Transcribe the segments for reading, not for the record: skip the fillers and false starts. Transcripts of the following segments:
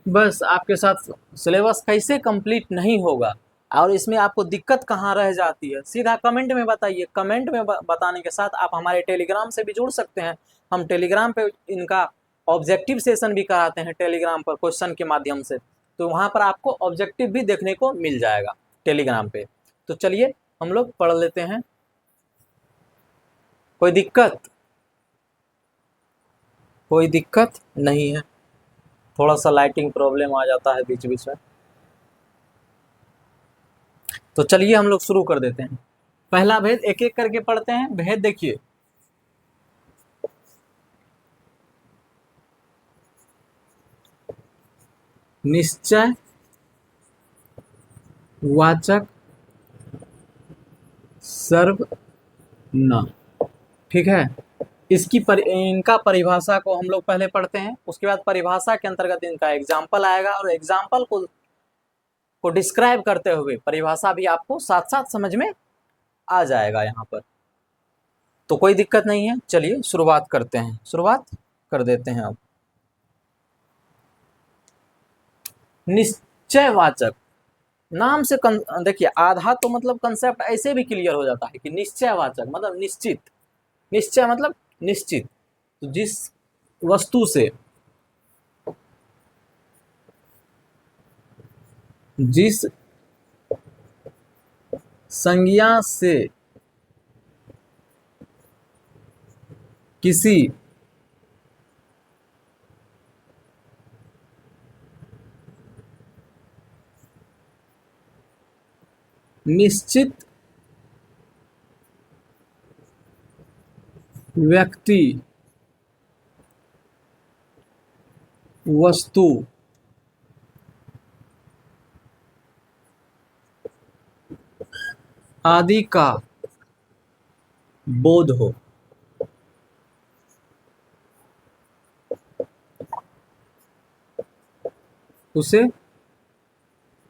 बस आपके साथ सिलेबस कैसे कंप्लीट नहीं होगा और इसमें आपको दिक्कत कहाँ रह जाती है, सीधा कमेंट में बताइए। कमेंट में बताने के साथ आप हमारे टेलीग्राम से भी जुड़ सकते हैं। हम टेलीग्राम पे इनका ऑब्जेक्टिव सेशन भी कराते हैं टेलीग्राम पर क्वेश्चन के माध्यम से, तो वहाँ पर आपको ऑब्जेक्टिव भी देखने को मिल जाएगा टेलीग्राम पे। तो चलिए हम लोग पढ़ लेते हैं। कोई दिक्कत? कोई दिक्कत नहीं है। थोड़ा सा लाइटिंग प्रॉब्लम आ जाता है बीच बीच में, तो चलिए हम लोग शुरू कर देते हैं। पहला भेद एक एक करके पढ़ते हैं। भेद देखिए, निश्चय वाचक सर्वनाम। ठीक है, इनका परिभाषा को हम लोग पहले पढ़ते हैं, उसके बाद परिभाषा के अंतर्गत इनका एग्जाम्पल आएगा और एग्जाम्पल को डिस्क्राइब करते हुए परिभाषा भी आपको साथ साथ समझ में आ जाएगा यहाँ पर। तो कोई दिक्कत नहीं है, चलिए शुरुआत करते हैं, शुरुआत कर देते हैं अब। निश्चयवाचक नाम से देखिए, आधा तो मतलब कंसेप्ट ऐसे भी क्लियर हो जाता है कि निश्चयवाचक मतलब निश्चित, निश्चय मतलब निश्चित। तो जिस वस्तु से, जिस संज्ञा से किसी निश्चित व्यक्ति, वस्तु, आदि का बोध हो, उसे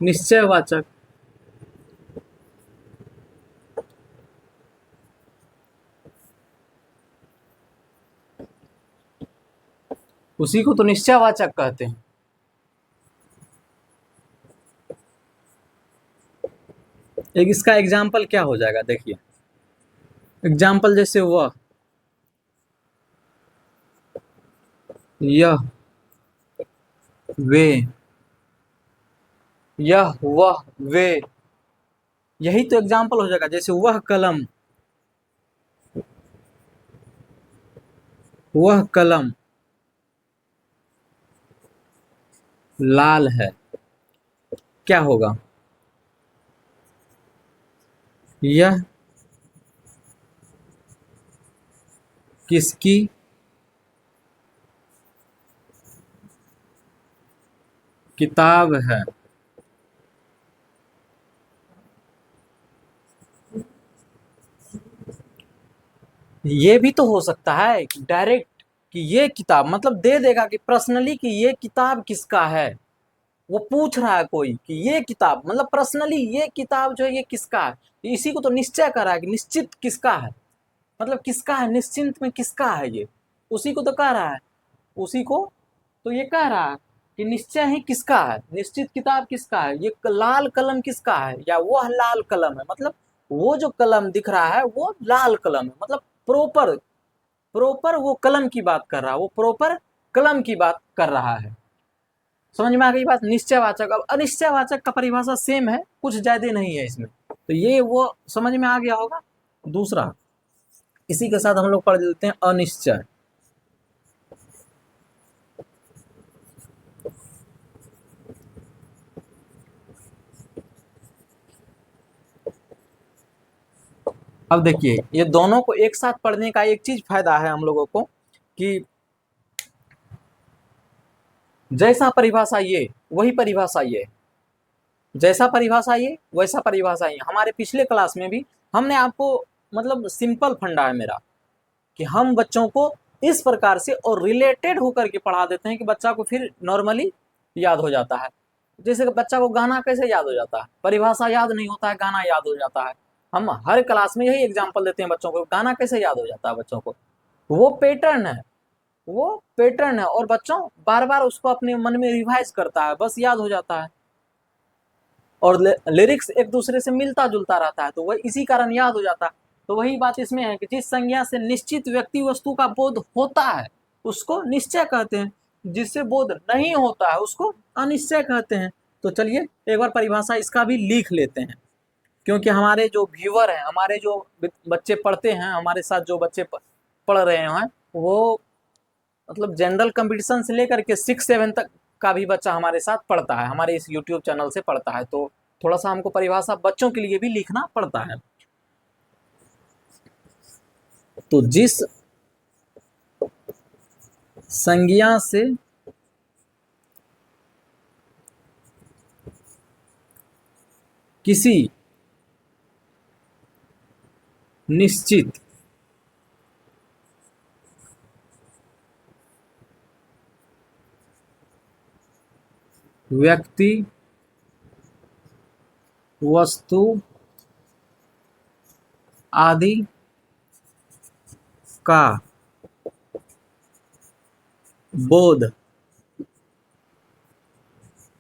निश्चयवाचक, उसी को तो निश्चयवाचक कहते हैं। एक इसका एग्जाम्पल क्या हो जाएगा देखिए, एग्जाम्पल जैसे वह, यह, वे, यह, वह, वे, यही तो एग्जाम्पल हो जाएगा। जैसे वह कलम, वह कलम लाल है, क्या होगा? यह किसकी किताब है? ये भी तो हो सकता है डायरेक्ट कि ये किताब मतलब दे देगा कि पर्सनली कि ये किताब किसका है। वो पूछ रहा है कोई कि ये किताब मतलब पर्सनली ये किताब जो है ये किसका है। इसी को तो निश्चय कर रहा है कि निश्चित किसका है, मतलब किसका है, निश्चिंत में किसका है ये, उसी को तो कह रहा है। उसी को तो ये कह रहा है कि निश्चय ही किसका है, निश्चित किताब किसका है, ये लाल कलम किसका है, या वह लाल कलम है, मतलब वो जो कलम दिख रहा है वो लाल कलम है, मतलब प्रॉपर प्रॉपर वो कलम की बात कर रहा है, वो प्रॉपर कलम की बात कर रहा है। समझ में आ गई बात? निश्चयवाचक। अब अनिश्चयवाचक का परिभाषा सेम है, कुछ ज्यादा नहीं है इसमें, तो ये वो समझ में आ गया होगा। दूसरा, इसी के साथ हम लोग पढ़ लेते हैं अनिश्चय। अब देखिए, ये दोनों को एक साथ पढ़ने का एक चीज फायदा है हम लोगों को कि जैसा परिभाषा ये वही परिभाषा ये, जैसा परिभाषा ये वैसा परिभाषा ये। हमारे पिछले क्लास में भी हमने आपको मतलब सिंपल फंडा है मेरा कि हम बच्चों को इस प्रकार से और रिलेटेड होकर के पढ़ा देते हैं कि बच्चा को फिर नॉर्मली याद हो जाता है। जैसे कि बच्चा को गाना कैसे याद हो जाता है, परिभाषा याद नहीं होता है, गाना याद हो जाता है। हम हर क्लास में यही एग्जाम्पल देते हैं बच्चों को, गाना कैसे याद हो जाता है बच्चों को, वो पैटर्न है, वो पैटर्न है और बच्चों बार बार उसको अपने मन में रिवाइज करता है, बस याद हो जाता है। और लिरिक्स एक दूसरे से मिलता जुलता रहता है, तो वह इसी कारण याद हो जाता है। तो वही बात इसमें है कि जिस संज्ञा से निश्चित व्यक्ति वस्तु का बोध होता है उसको निश्चय कहते हैं, जिससे बोध नहीं होता है उसको अनिश्चय कहते हैं। तो चलिए एक बार परिभाषा इसका भी लिख लेते हैं, क्योंकि हमारे जो व्यूअर हैं, हमारे जो बच्चे पढ़ते हैं, हमारे साथ जो बच्चे पढ़ रहे हैं, वो मतलब जनरल कंपटीशन से लेकर के 6-7 तक का भी बच्चा हमारे साथ पढ़ता है, हमारे इस यूट्यूब चैनल से पढ़ता है। तो थोड़ा सा हमको परिभाषा बच्चों के लिए भी लिखना पड़ता है। तो जिस संज्ञा से किसी निश्चित व्यक्ति वस्तु आदि का बोध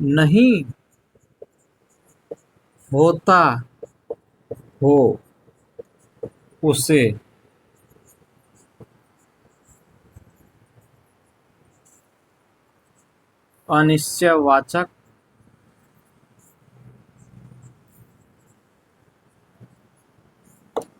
नहीं होता हो उसे अनिश्चयवाचक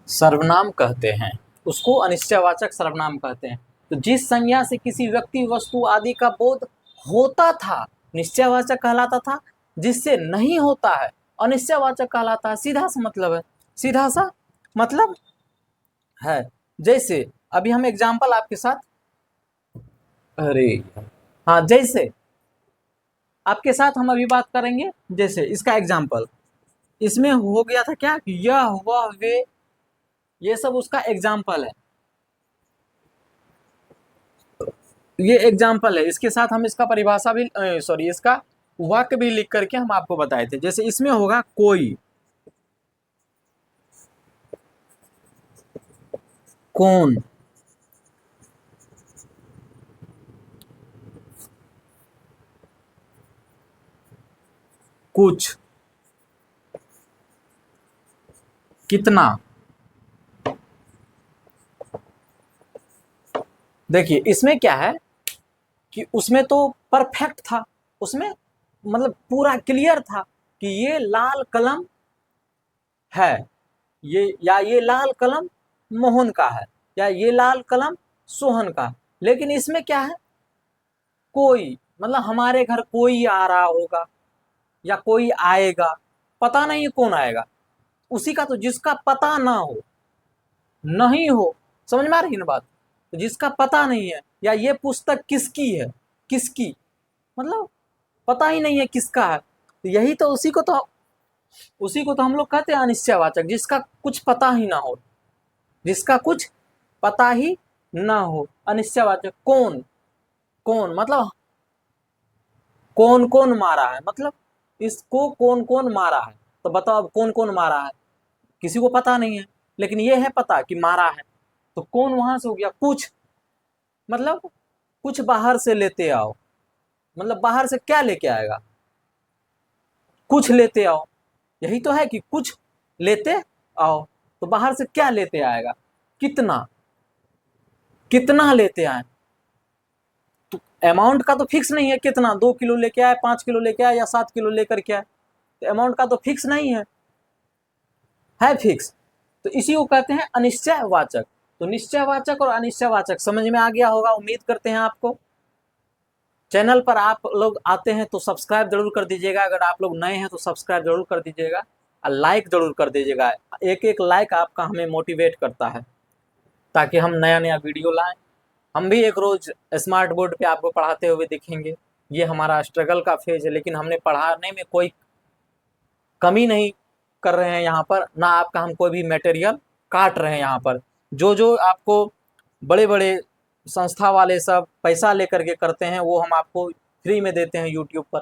सर्वनाम कहते हैं। उसको अनिश्चयवाचक सर्वनाम कहते हैं। तो जिस संज्ञा से किसी व्यक्ति वस्तु आदि का बोध होता था निश्चयवाचक कहलाता था, जिससे नहीं होता है अनिश्चयवाचक कहलाता है। सीधा सा मतलब है, सीधा सा मतलब है। जैसे अभी हम एग्जाम्पल आपके साथ, अरे हाँ, जैसे आपके साथ हम अभी बात करेंगे, जैसे इसका एग्जाम्पल इसमें हो गया था क्या कि यह वह वे, ये सब उसका एग्जाम्पल है, ये एग्जाम्पल है। इसके साथ हम इसका परिभाषा भी सॉरी इसका वाक्य भी लिख करके हम आपको बताए थे। जैसे इसमें होगा कोई, कौन, कुछ, कितना। देखिए इसमें क्या है कि उसमें तो परफेक्ट था, उसमें मतलब पूरा क्लियर था कि ये लाल कलम है, ये या ये लाल कलम मोहन का है, या ये लाल कलम सोहन का। लेकिन इसमें क्या है, कोई मतलब हमारे घर कोई आ रहा होगा या कोई आएगा, पता नहीं कौन आएगा, उसी का तो जिसका पता ना हो, नहीं हो, समझ में आ रही है ना बात। तो जिसका पता नहीं है, या ये पुस्तक किसकी है, किसकी मतलब पता ही नहीं है किसका है, तो यही तो उसी को तो हम लोग कहते हैं अनिश्चयवाचक, जिसका कुछ पता ही ना हो, जिसका कुछ पता ही ना हो, अनिश्चयवाचक। कौन, कौन मतलब कौन कौन मारा है, मतलब इसको कौन कौन मारा है, तो बताओ अब कौन कौन मारा है, किसी को पता नहीं है, लेकिन ये है पता कि मारा है। तो कौन वहां से हो गया, कुछ मतलब कुछ बाहर से लेते आओ, मतलब बाहर से क्या लेके आएगा, कुछ लेते आओ, यही तो है कि कुछ लेते आओ। तो बाहर से क्या लेते आएगा, कितना, कितना लेते आए। तो अमाउंट का तो फिक्स नहीं है, कितना 2 किलो लेके आए, 5 किलो लेके आए या 7 किलो लेकर के आए, तो अमाउंट का तो फिक्स नहीं है फिक्स। तो इसी को कहते हैं अनिश्चयवाचक। तो निश्चयवाचक और अनिश्चयवाचक समझ में आ गया होगा, उम्मीद करते हैं आपको। चैनल पर आप लोग आते हैं तो सब्सक्राइब जरूर कर दीजिएगा, अगर आप लोग नए हैं तो सब्सक्राइब जरूर कर दीजिएगा और लाइक जरूर कर दीजिएगा। एक एक लाइक आपका हमें मोटिवेट करता है ताकि हम नया नया वीडियो लाएं। हम भी एक रोज स्मार्ट बोर्ड पे आपको पढ़ाते हुए दिखेंगे। ये हमारा स्ट्रगल का फेज है, लेकिन हमने पढ़ाने में कोई कमी नहीं कर रहे हैं यहाँ पर, ना आपका हम कोई भी मटेरियल काट रहे हैं यहाँ पर। जो जो आपको बड़े बड़े संस्था वाले सब पैसा लेकर के करते हैं वो हम आपको फ्री में देते हैं यूट्यूब पर।